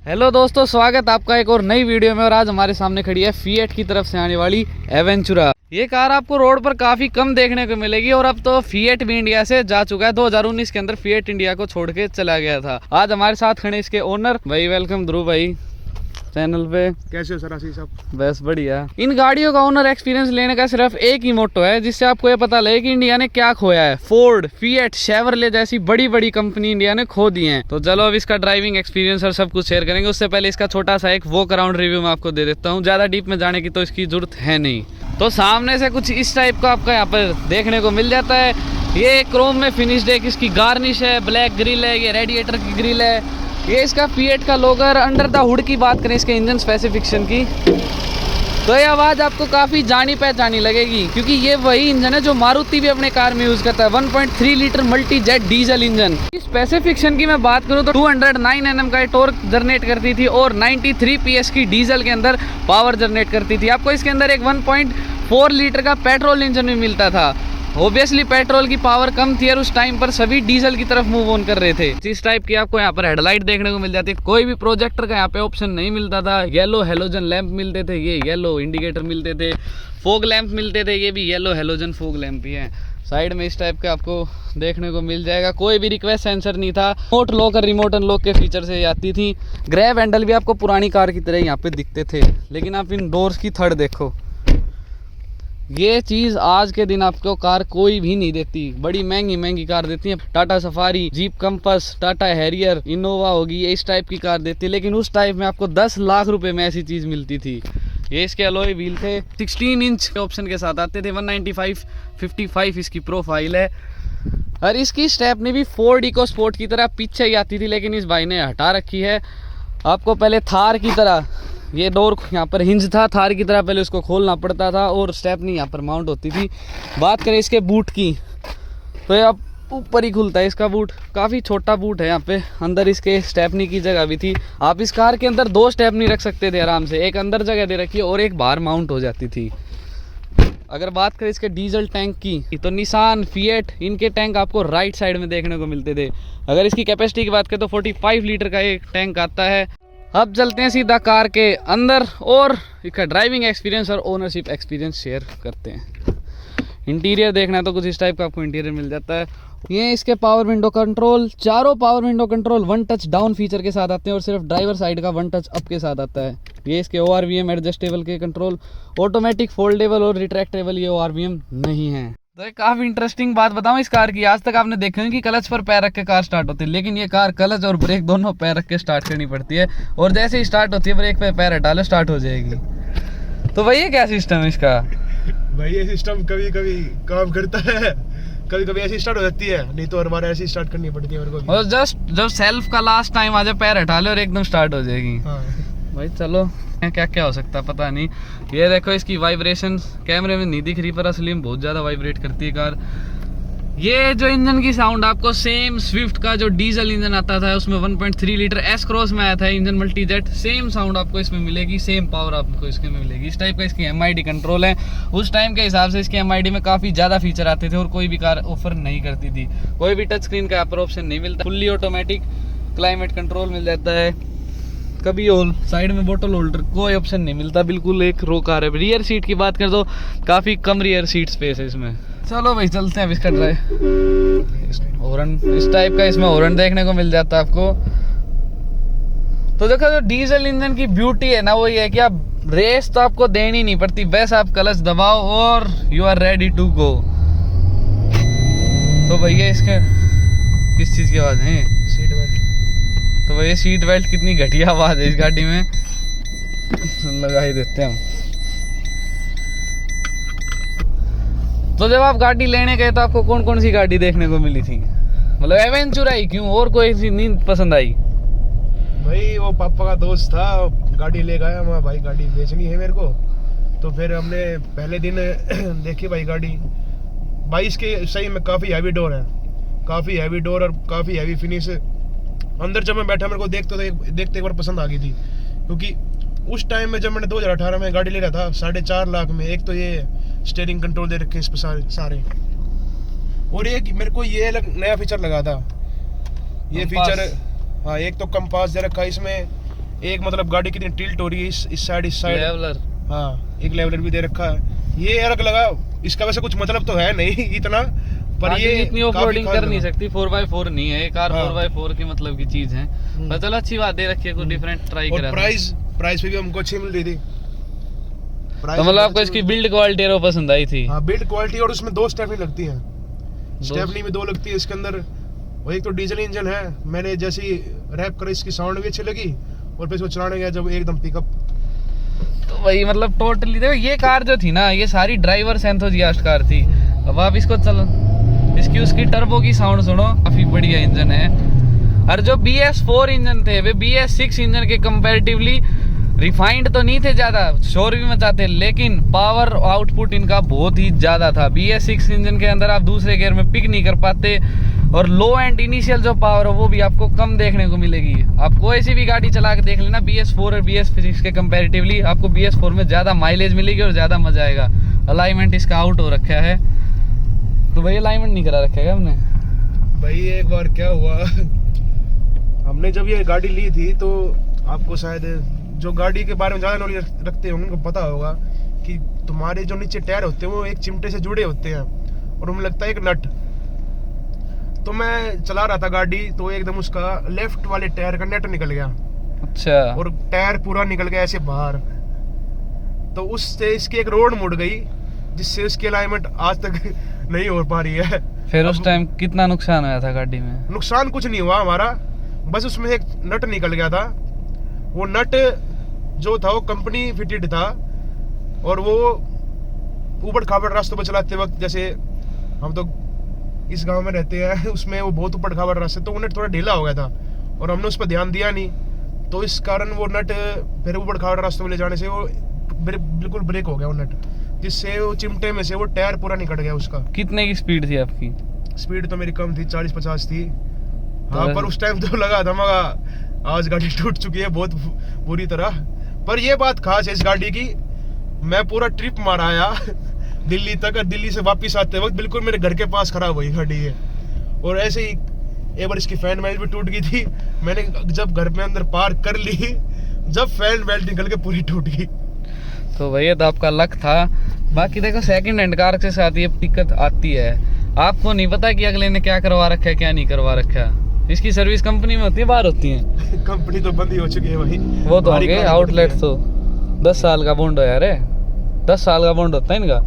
Hello दोस्तों, स्वागत आपका एक और नई वीडियो में। और आज हमारे सामने खड़ी है फिएट की तरफ से आने वाली एवेंचुरा। ये कार आपको रोड पर काफी कम देखने को मिलेगी और अब तो फिएट भी इंडिया से जा चुका है। 2019 के अंदर फिएट इंडिया को छोड़ के चला गया था। आज हमारे साथ खड़े इसके ओनर भाई। वेलकम ध्रुव भाई चैनल पे। कैसे हो सर आशीष साहब? बस बढ़िया। इन गाड़ियों का ओनर एक्सपीरियंस लेने का सिर्फ एक ही मोटो है, जिससे आपको ये पता लगे कि इंडिया ने क्या खोया है। फोर्ड, फिएट, शेवरले जैसी बड़ी बड़ी कंपनी इंडिया ने खो दी है। तो चलो अब इसका ड्राइविंग एक्सपीरियंस और सब कुछ शेयर करेंगे। उससे पहले इसका छोटा सा एक वॉक अराउंड रिव्यू मैं आपको दे देता हूँ। ज्यादा डीप में जाने की तो इसकी जरूरत है नहीं। तो सामने से कुछ इस टाइप का आपका यहाँ पर देखने को मिल जाता है। ये क्रोम में फिनिश्ड एक इसकी गार्निश है, ब्लैक ग्रिल है, ये रेडिएटर की ग्रिल है। ये इसका फिएट का लोगर। अंडर द हुड की बात करें इसके इंजन स्पेसिफिकेशन की, तो ये आवाज़ आपको काफ़ी जानी पहचानी लगेगी, क्योंकि ये वही इंजन है जो मारुति भी अपने कार में यूज़ करता है। 1.3 litre multi jet diesel engine. Specification की मैं बात करूँ तो 209 Nm का टॉर्क जनरेट करती थी और 93 PS की डीजल के अंदर पावर जनरेट करती थी। आपको इसके अंदर एक 1.4 लीटर का पेट्रोल इंजन भी मिलता था। ऑब्वियसली पेट्रोल की पावर कम थी और उस टाइम पर सभी डीजल की तरफ मूव ऑन कर रहे थे। इस टाइप की आपको यहाँ पर हेडलाइट देखने को मिल जाती है। कोई भी प्रोजेक्टर का यहाँ पे ऑप्शन नहीं मिलता था। येलो हेलोजन लैंप मिलते थे, ये येलो इंडिकेटर मिलते थे। फोग लैंप मिलते थे, ये भी येलो हेलोजन फोग लैंप भी है। साइड में इस टाइप का आपको देखने को मिल जाएगा। कोई भी रिक्वेस्ट सेंसर नहीं था। रिमोट लॉक और रिमोट अनलॉक के फीचर से आती थी। ग्रैब हैंडल भी आपको पुरानी कार की तरह यहाँ पे दिखते थे, लेकिन आप इन डोर्स की थर्ड देखो। ये चीज़ आज के दिन आपको कार कोई भी नहीं देती। बड़ी महंगी महंगी कार देती है। Tata safari, jeep compass, Tata Harrier, Innova होगी, ये इस टाइप की कार देती है। लेकिन उस टाइप में आपको 10 लाख रुपए में ऐसी चीज़ मिलती थी। ये इसके अलॉय व्हील थे, 16 इंच के ऑप्शन के साथ आते थे। 195/55 इसकी प्रोफाइल है। और इसकी स्टेपनी भी फोर्ड इको स्पोर्ट की तरह पीछे ही आती थी, लेकिन इस भाई ने हटा रखी है। आपको पहले थार की तरह ये डोर यहाँ पर हिंज था, थार की तरह पहले उसको खोलना पड़ता था और स्टेपनी यहाँ पर माउंट होती थी। बात करें इसके बूट की, तो ये अब ऊपर ही खुलता है इसका बूट। काफ़ी छोटा बूट है यहाँ पे। अंदर इसके स्टेपनी की जगह भी थी। आप इस कार के अंदर 2 स्टेपनी रख सकते थे आराम से। एक अंदर जगह दे रखी है और एक बाहर माउंट हो जाती थी। अगर बात करें इसके डीजल टैंक की, तो निसान, फिएट, इनके टैंक आपको राइट साइड में देखने को मिलते थे। अगर इसकी कैपेसिटी की बात करें तो 45 लीटर का एक टैंक आता है। अब चलते हैं सीधा कार के अंदर और इसका ड्राइविंग एक्सपीरियंस और ओनरशिप एक्सपीरियंस शेयर करते हैं। इंटीरियर देखना है तो कुछ इस टाइप का आपको इंटीरियर मिल जाता है। ये इसके पावर विंडो कंट्रोल, चारों power window control 1 touch down feature के साथ आते हैं और सिर्फ ड्राइवर साइड का 1 टच अप के साथ आता है। ये इसके ORVM एडजस्टेबल के कंट्रोल, ऑटोमेटिक, फोल्डेबल और रिट्रैक्टेबल ये ORVM नहीं है। तो एक काफ़ी इंटरेस्टिंग बात बताऊं इस कार की। आज तक आपने देखा है कि क्लच पर पैर रख के कार स्टार्ट होती है, लेकिन ये कार क्लच और ब्रेक दोनों पैर रख के स्टार्ट करनी पड़ती है। और जैसे ही स्टार्ट होती है ब्रेक पे पैर हटा लो, स्टार्ट हो जाएगी। तो भाई ये क्या सिस्टम है इसका? भाई ये सिस्टम कभी कभी काम करता है, कभी कभी ऐसी स्टार्ट हो जाती है, नहीं तो हमारे ऐसी स्टार्ट करनी पड़ती है मेरे को। और जस्ट जब सेल्फ का लास्ट टाइम आ जाए पैर हटा ले और एकदम स्टार्ट हो जाएगी। हाँ। भाई चलो क्या क्या हो सकता है पता नहीं। ये देखो इसकी वाइब्रेशन कैमरे में नहीं दिख रही, पर असली में बहुत ज़्यादा वाइब्रेट करती है कार। ये जो इंजन की साउंड आपको सेम स्विफ्ट का जो डीजल इंजन आता था उसमें 1.3 लीटर एस क्रॉस में आया था engine multi jet, same sound आपको इसमें मिलेगी, सेम पावर आपको इसमें मिलेगी। इस टाइप का इसकी MID कंट्रोल है। उस टाइम के हिसाब से इसके MID में काफ़ी ज़्यादा फीचर आते थे और कोई भी कार ऑफर नहीं करती थी। कोई भी टच स्क्रीन का यहाँ पर ऑप्शन नहीं मिलता। फुल्ली ऑटोमेटिक क्लाइमेट कंट्रोल मिल जाता है। कभी होल साइड में बोतल होल्डर कोई ऑप्शन नहीं मिलता। बिल्कुल एक रो कार है। रियर सीट की बात करें तो काफ़ी कम रियर सीट स्पेस है इसमें। चलो भाई चलते हैं अब इसका ड्राइव। हॉर्न इस टाइप का इसमें हॉर्न देखने को मिल जाता है आपको। तो देखो जो डीजल इंजन की ब्यूटी है ना, वो ये है कि आप रेस तो आपको देनी नहीं पड़ती, बस आप क्लच दबाओ और you are ready to go. तो भैया इसके किस चीज़ की आवाज़ है? Seat belt. तो भैया सीट बेल्ट कितनी घटिया आवाज़ है इस गाड़ी में, लगा ही देते हैं हम। तो जब आप गाड़ी लेने गए तो आपको कौन कौन सी गाड़ी देखने को मिली थी? मतलब एवेंचुरा ही क्यों, और कोई सी नहीं पसंद आई? भाई वो पापा का दोस्त था, गाड़ी ले गया वहाँ, भाई गाड़ी बेचनी है मेरे को। तो फिर हमने पहले दिन देखी भाई गाड़ी। भाई इसके सही में काफ़ी हैवी डोर है, काफ़ी हैवी डोर और काफ़ी हैवी फिनिश। अंदर जब मैं बैठा मेरे को देखते एक बार पसंद आ गई थी, क्योंकि उस टाइम में जब मैंने 2018 में गाड़ी ले रहा था 4.5 लाख में, एक तो ये स्टीयरिंग कंट्रोल दे रखे इस पर सारे, और एक मेरे को ये नया फीचर लगा था। ये फीचर, हाँ, एक तो कंपास दे रखा है इसमें, एक मतलब गाड़ी कितनी टिल्ट हो रही है इस साइड लेवलर। हाँ, एक लेवलर भी दे रखा है। ये अलग लगा, इसका वैसे कुछ मतलब तो है नहीं इतना, पर ये इतनी ऑफरोडिंग कर नहीं सकती, 4x4 नहीं है ये कार, हाँ। 4x4 की मतलब की चीज है। पर चलो अच्छी बात दे रखी है, कुछ डिफरेंट ट्राई और करा। प्राइस पे भी हमको अच्छी मिल रही थी। तो मतलब आपको इसकी बिल्ड क्वालिटी और पसंद आई थी? हाँ, बिल्ड क्वालिटी, और उसमें 2 स्टेपनी लगती है, स्टेपनी में 2 लगती है इसके अंदर। और एक तो डीजल इंजन है, मैंने जैसे ही रैप करा इसकी साउंड भी अच्छी लगी, और फिर इसको चलाने गया जब एकदम पिकअप। तो वही मतलब टोटली देखो, ये कार जो थी ना, ये सारी ड्राइवर्स एंथुसियास्ट कार थी। अब आप इसको चलो, इसकी उसकी टर्बो की साउंड सुनो, काफी बढ़िया इंजन है। और जो BS4 इंजन थे वे BS6 इंजन के कंपैरेटिवली रिफाइंड तो नहीं थे ज्यादा, शोर भी मचाते, लेकिन पावर आउटपुट इनका बहुत ही ज्यादा था। BS6 इंजन के अंदर आप दूसरे गियर में पिक नहीं कर पाते, और लो एंड इनिशियल जो पावर है वो भी आपको कम देखने को मिलेगी। आप कोई सी भी गाड़ी चला के देख लेना, BS4 और BS6 के कंपैरेटिवली आपको BS4 में ज्यादा माइलेज मिलेगी और ज्यादा मजा आएगा। अलाइनमेंट इसका आउट हो रखा है, तो भाई अलाइनमेंट नहीं करा रखा है हमने। भाई एक बार क्या हुआ, हमने जब ये गाड़ी ली थी तो आपको शायद जो गाड़ी के बारे में ज्यादा नॉलेज रखते हैं उनको पता होगा कि तुम्हारे जो नीचे टायर होते हैं वो एक चिमटे से जुड़े होते हैं, और उनमें लगता है एक नट। तो मैं चला रहा था गाड़ी, तो एकदम उसका लेफ्ट वाले टायर का नट निकल गया। अच्छा। और टायर पूरा निकल गया ऐसे बाहर। तो उससे इसकी एक रोड मुड़ गई, जिससे उसकी अलाइनमेंट आज तक नहीं हो पा रही है। फिर उस टाइम कितना नुकसान आया था गाड़ी में? नुकसान कुछ नहीं हुआ हमारा, बस उसमें एक नट निकल गया था। वो नट जो था वो कंपनी फिटेड था, और वो ऊबड़ खाबड़ रास्तों पर चलाते वक्त, जैसे हम तो इस गांव में रहते हैं उसमें वो बहुत ऊबड़ खाबड़ रास्ते, तो वो नट थोड़ा ढीला हो गया था और हमने उस पर ध्यान दिया नहीं, तो इस कारण वो नट फिर ऊबड़ खाबड़ रास्तों में ले जाने से वो बिल्कुल ब्रेक हो गया वो नट, जिससे वो चिमटे में से वो टायर पूरा निकल गया उसका। कितने की स्पीड थी आपकी? स्पीड तो मेरी कम थी, 40-50 थी। हाँ, पर उस टाइम तो लगा था मगा आज गाड़ी टूट चुकी है बहुत बुरी तरह। पर ये बात खास है इस गाड़ी की, मैं पूरा ट्रिप मार आया दिल्ली तक, और दिल्ली से वापस आते वक्त बिल्कुल मेरे घर के पास खराब हुई गाड़ी है। और ऐसे ही एक बार इसकी फैन बेल्ट भी टूट गई थी, मैंने जब घर में अंदर पार्क कर ली, जब फैन बेल्ट निकल के पूरी टूट गई। तो भैया तो आपका लक था। बाकी देखो सेकंड हैंड कार के साथ ये दिक्कत आती है, आपको नहीं पता कि अगले ने क्या करवा रखा है क्या नहीं करवा रखा है। इसकी सर्विस कंपनी में होती है, बाहर होती है। कंपनी तो बंद ही हो चुकी है भाई, वो तो होंगे आउटलेट। तो 10 साल का बॉन्ड है यार, 10 साल का बॉन्ड होता है इनका।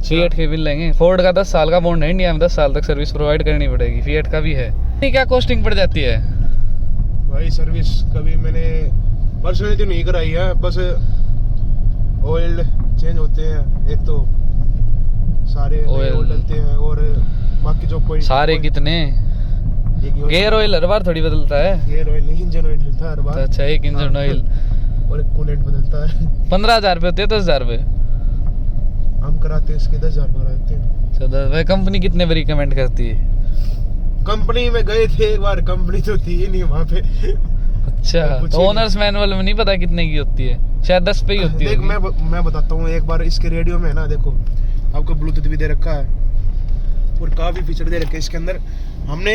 फिएट के बिल लेंगे, फोर्ड का 10 साल का बॉन्ड है, इंडिया में 10 साल तक सर्विस प्रोवाइड करनी पड़ेगी, फिएट का भी है। क्या कॉस्टिंग पड़ जाती है भाई? सर्विस कभी मैंने पर्सनली तो नहीं कराई है, बस ऑयल चेंज होते हैं, एक तो सारे ऑयल डलते हैं, और बाकी जो कोई सारे कितने गियर ऑयल हर बार थोड़ी बदलता है? गियर ऑयल नहीं, इंजन ऑयल डलता है हर बार। अच्छा, एक इंजन ऑयल और एक कूलेंट बदलता है। 15,000 रुपये होते हैं, 10,000 रुपये हम कराते हैं, इसके 10,000 कराते हैं। अच्छा, कंपनी कितने में रिकमेंड करती है? कंपनी में गए थे एक बार, कंपनी तो थी ही नहीं वहाँ पे। अच्छा, तो ओनर्स मैनुअल में नहीं पता कितने की होती है, शायद 10 पे ही होती है। देख मैं बताता हूँ, एक बार इसके रेडियो में ना देखो, आपको ब्लूटूथ भी दे रखा है और काफी फीचर दे रखे हैं इसके अंदर। हमने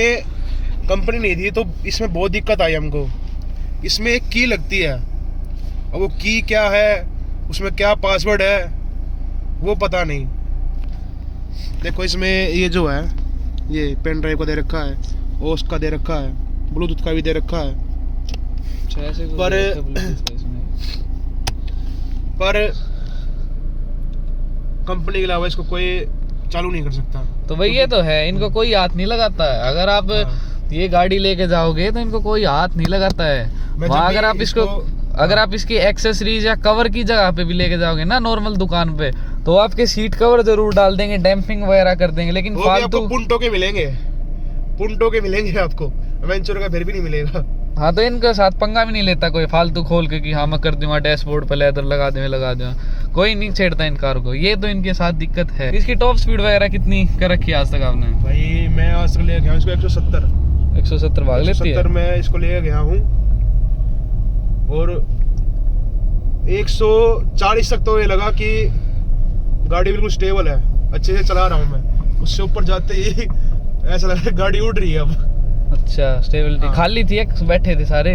कंपनी नहीं दी तो इसमें बहुत दिक्कत आई हमको। इसमें एक की लगती है, और वो की क्या है, उसमें क्या पासवर्ड है वो पता नहीं। देखो इसमें ये जो है, ये पेन ड्राइव का दे रखा है, ओस का दे रखा है, ब्लूटूथ का भी दे रखा है। पर कंपनी के अलावा इसको कोई चालू नहीं कर सकता। तो भाई ये तो है, इनको कोई हाथ नहीं लगाता है। अगर आप ये गाड़ी लेके जाओगे तो इनको कोई हाथ नहीं लगाता है। वहाँ अगर आप इसकी एक्सेसरीज या कवर की जगह पे भी लेके जाओगे ना नॉर्मल दुकान पे, तो आपके सीट कवर जरूर डाल देंगे, डैम्पिंग वगैरह कर देंगे, लेकिन फालतू पुंटो के मिलेंगे आपको, वेंचर का फिर भी नहीं मिलेगा। हाँ, तो इनके साथ पंगा भी नहीं लेता कोई फालतू खोल के कि हाँ मैं कर दूंगा, डैशबोर्ड पे लेदर लगा दूंगा, कोई नहीं छेड़ता इन कार को। ये तो इनके साथ दिक्कत है। इसकी टॉप स्पीड वगैरह कितनी कर रखी है आज तक आपने? भाई मैं आज तक ले गया इसको 170 भाग लेती है। 170 मैं इसको ले गया हूँ, और 140 तक तो ये लगा कि गाड़ी बिल्कुल स्टेबल है, अच्छे से चला रहा हूँ मैं। उससे ऊपर जाते ही ऐसा लग रहा है गाड़ी उड़ रही है अब। अच्छा, स्टेबिलिटी खाली थी, बैठे थे सारे।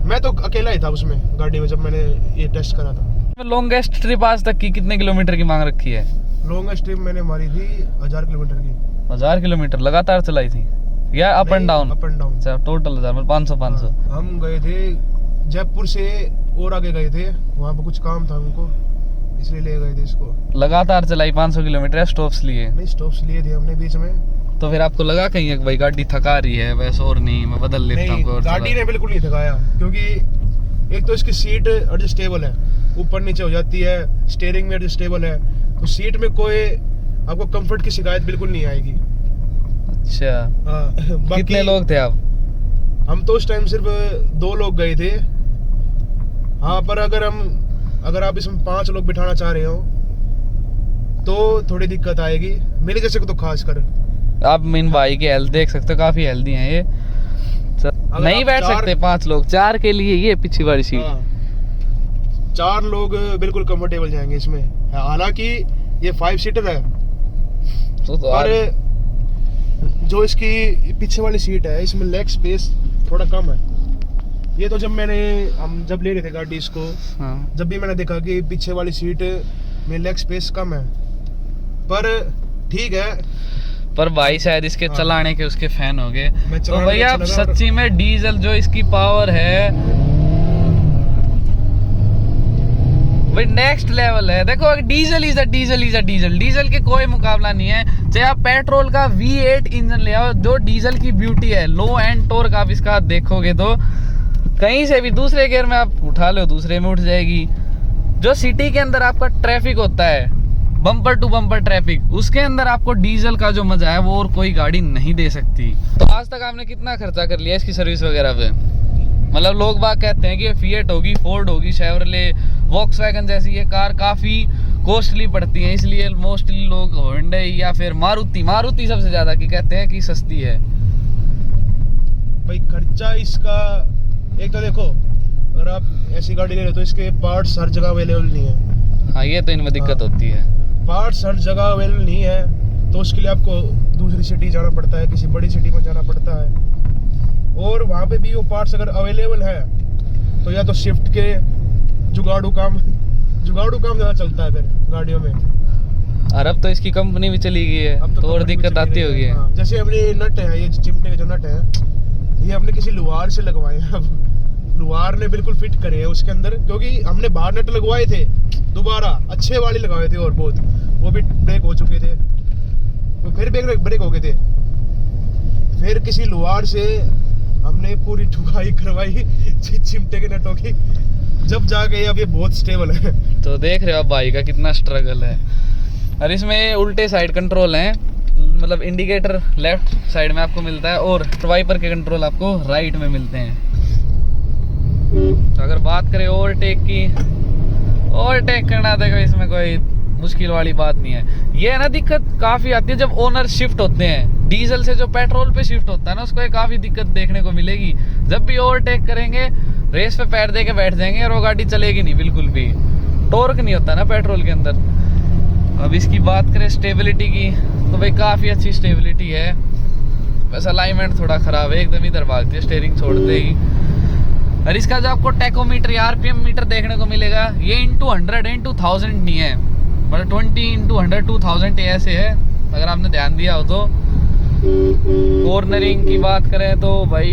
मैं तो अकेला ही था उसमें गाड़ी में जब मैंने ये टेस्ट करा था। लॉन्गेस्ट ट्रिप आज तक की कितने किलोमीटर की मांग रखी है? लॉन्गेस्ट ट्रिप मैंने मारी थी 1000 किलोमीटर की। 1000 किलोमीटर लगातार चलाई थी या up and down? Up and down. अच्छा, टोटल 1000 मतलब 500। हम गए थे जयपुर से और आगे गए थे, वहाँ पे कुछ काम था उनको, इसलिए ले गए थे इसको। लगातार चलाई 500 किलोमीटर या स्टॉप्स लिए? नहीं, स्टॉप्स लिए थे हमने बीच में। तो फिर आपको लगा कहीं भाई गाड़ी थका रही है वैसे? और नहीं, मैं बदल लेता हूँ। गाड़ी ने बिल्कुल नहीं थकाया, क्योंकि एक तो इसकी सीट एडजस्टेबल है, ऊपर नीचे हो जाती है, स्टीयरिंग में एडजस्टेबल है, तो सीट में कोई आपको कंफर्ट की शिकायत बिल्कुल नहीं आएगी। अच्छा, हाँ। कितने लोग थे आप? हम तो उस टाइम सिर्फ 2 लोग गए थे। हाँ, पर अगर आप इसमें 5 लोग बिठाना चाह रहे हो तो थोड़ी दिक्कत आएगी, मेरे जैसे को तो खास कर। आप इन भाई की हेल्थ देख सकते हो, काफी हेल्दी हैं ये। नहीं बैठ सकते 5 लोग, 4 के लिए ये पीछे वाली सीट। हाँ, 4 लोग बिल्कुल कंफर्टेबल जाएंगे इसमें। हालांकि ये 5 सीटर है, पर जो इसकी पीछे वाली सीट है इसमें लेग स्पेस थोड़ा कम है। ये तो हम जब ले रहे थे गाड़ी इसको, हाँ। जब भी मैंने देखा कि पीछे वाली सीट में लेग स्पेस कम है, पर ठीक है। पर भाई शायद इसके हाँ। चलाने के उसके फैन हो गए। मैं तो चलाने भैया अच्छा लगा। सच्ची में डीजल जो इसकी पावर है भाई नेक्स्ट लेवल है। देखो डीजल इज अ डीजल के कोई मुकाबला नहीं है। चाहे आप पेट्रोल का V8 इंजन ले आओ, जो डीजल की ब्यूटी है, लो एंड टॉर्क आप इसका देखोगे तो कहीं से भी दूसरे गियर में आप उठा लो, दूसरे में उठ जाएगी। जो सिटी के अंदर आपका ट्रैफिक होता है, बम्पर टू बम्पर ट्रैफिक, उसके अंदर आपको डीजल का जो मजा है वो और कोई गाड़ी नहीं दे सकती। तो आज तक आपने कितना खर्चा कर लिया इसकी सर्विस वगैरह पे? मतलब लोग बाग कहते हैं कि फिएट होगी, फोर्ड होगी, शेवरले, वॉक्सवैगन जैसी ये कार काफी कॉस्टली पड़ती हैं, इसलिए मोस्टली लोग होंडे या फिर मारुति सबसे ज्यादा की कहते हैं कि सस्ती है। भाई खर्चा इसका, एक तो देखो, अगर आप ऐसी गाड़ी ले रहे हो तो इसके पार्ट्स हर जगह अवेलेबल नहीं है। हाँ, ये तो इनमें दिक्कत होती है। पार्ट्स हर जगह अवेलेबल नहीं है, तो उसके लिए आपको दूसरी सिटी जाना पड़ता है, किसी बड़ी सिटी में जाना पड़ता है। और वहाँ पे भी वो पार्ट्स अगर अवेलेबल है तो या तो शिफ्ट के जुगाड़ू काम ज़्यादा चलता है फिर गाड़ियों में। और अब तो इसकी कंपनी भी चली गई है, अब तो और कंपनी दिक्कत चली आती गई होगी। है। हाँ, जैसे अपने नट है, ये चिमटे के जो नट है, ये हमने किसी लुहार से लगवाए हैं। अब लुहार ने बिल्कुल फिट करे हैं उसके अंदर, क्योंकि हमने बाहर नट लगवाए थे, दोबारा अच्छे वाले लगाए थे और बहुत, वो भी ब्रेक हो चुके थे, तो फिर ब्रेक हो गए थे। फिर किसी लुहार से हमने पूरी ठुकाई करवाई चिमटे के नटों की, जब जाके अब ये बहुत स्टेबल है। तो देख रहे हो आप भाई का कितना स्ट्रगल है। और इसमें उल्टे साइड कंट्रोल हैं, मतलब इंडिकेटर लेफ्ट साइड में आपको मिलता है और वाइपर के कंट्रोल आपको राइट में मिलते हैं। तो अगर बात करें ओवरटेक की, ओवरटेक करना देखो इसमें कोई मुश्किल वाली बात नहीं है। ये है ना, दिक्कत काफ़ी आती है जब ओनर शिफ्ट होते हैं, डीजल से जो पेट्रोल पे शिफ्ट होता है ना, उसको काफ़ी दिक्कत देखने को मिलेगी। जब भी ओवरटेक करेंगे रेस पे पैर दे के बैठ जाएंगे और वो गाड़ी चलेगी नहीं, बिल्कुल भी टॉर्क नहीं होता ना पेट्रोल के अंदर। अब इसकी बात करें स्टेबिलिटी की, तो भाई काफ़ी अच्छी स्टेबिलिटी है। बस अलाइनमेंट थोड़ा ख़राब है, एकदम इधर भागती है, स्टीयरिंग छोड़ देगी। और इसका जो आपको टैकोमीटर या RPM मीटर देखने को मिलेगा, ये इंटू 100 इंटू 1000 नहीं है, मतलब 20 इंटू 100 2000 ऐसे है, अगर आपने ध्यान दिया हो तो। कॉर्नरिंग की बात करें तो भाई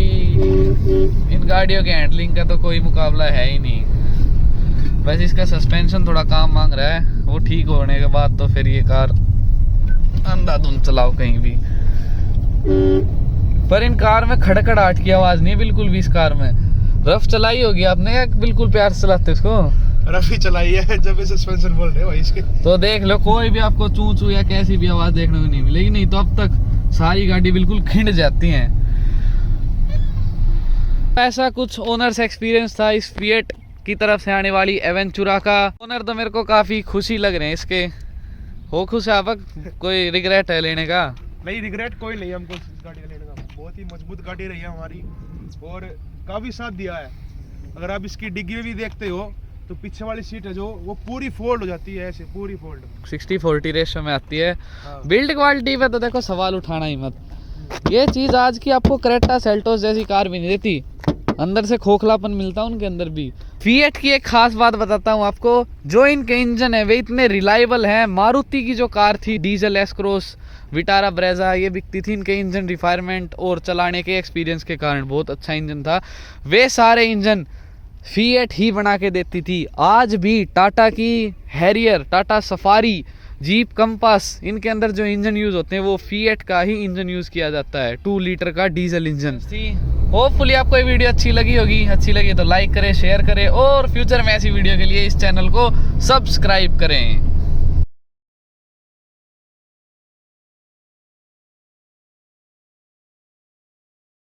इन गाड़ियों के हैंडलिंग का तो कोई मुकाबला है ही नहीं। बस इसका सस्पेंशन थोड़ा काम मांग रहा है, वो ठीक होने के बाद तो फिर ये कार अंधाधुंध चलाओ कहीं भी। पर इन कार में खड़खड़ाहट की आवाज़ नहीं है बिल्कुल भी। इस कार में रफ चलाई होगी आपने या बिल्कुल प्यार से चलाते इसको? रफी चलाई है, जब सस्पेंशन बोल रहे हो भाई इसके। तो देख लो, कोई भी आपको चू चू या कैसी भी आवाज देखने को नहीं मिलेगी। नहीं तो अब तक सारी गाड़ी बिल्कुल खिंड जाती हैं। ऐसा कुछ ओनर्स एक्सपीरियंस था इस फिएट की तरफ से आने वाली एवेंचुरा का। ओनर तो मेरे को काफी खुशी लग रहे हैं इसके। हो खुश आप? कोई रिग्रेट है लेने का? नहीं, रिग्रेट कोई नहीं हमको इस गाड़ी का लेने का। बहुत ही मजबूत गाड़ी रही है हमारी और काफी साथ दिया है। अगर आप इसकी डिग्गी में भी देखते हो तो पीछे वाली सीट है जो, वो पूरी फोल्ड हो जाती है, ऐसे पूरी फोल्ड 60-40 रेशो में आती है। हाँ। बिल्ड क्वालिटी पे तो देखो सवाल उठाना ही मत। ये चीज आज की आपको क्रेटा सेल्टोस जैसी कार भी नहीं देती। अंदर से खोखलापन मिलता है उनके अंदर भी। फिएट की एक खास बात बताता हूँ आपको, जो इनके इंजन है वे इतने रिलायबल हैं। मारुति की जो कार थी diesel S cross, Vitara Brezza, ये बिकती थी, इनके इंजन रिफायरमेंट और चलाने के एक्सपीरियंस के कारण बहुत अच्छा इंजन था। वे सारे इंजन फिएट ही बना के देती थी। आज भी टाटा की Harrier, Tata safari, jeep compass, इनके अंदर जो इंजन यूज होते हैं वो फिएट का ही इंजन यूज किया जाता है, 2 लीटर का डीजल इंजन। होपफुली आपको ये वीडियो अच्छी लगी होगी। अच्छी लगी तो लाइक करें, शेयर करें और फ्यूचर में ऐसी वीडियो के लिए इस चैनल को सब्सक्राइब करें।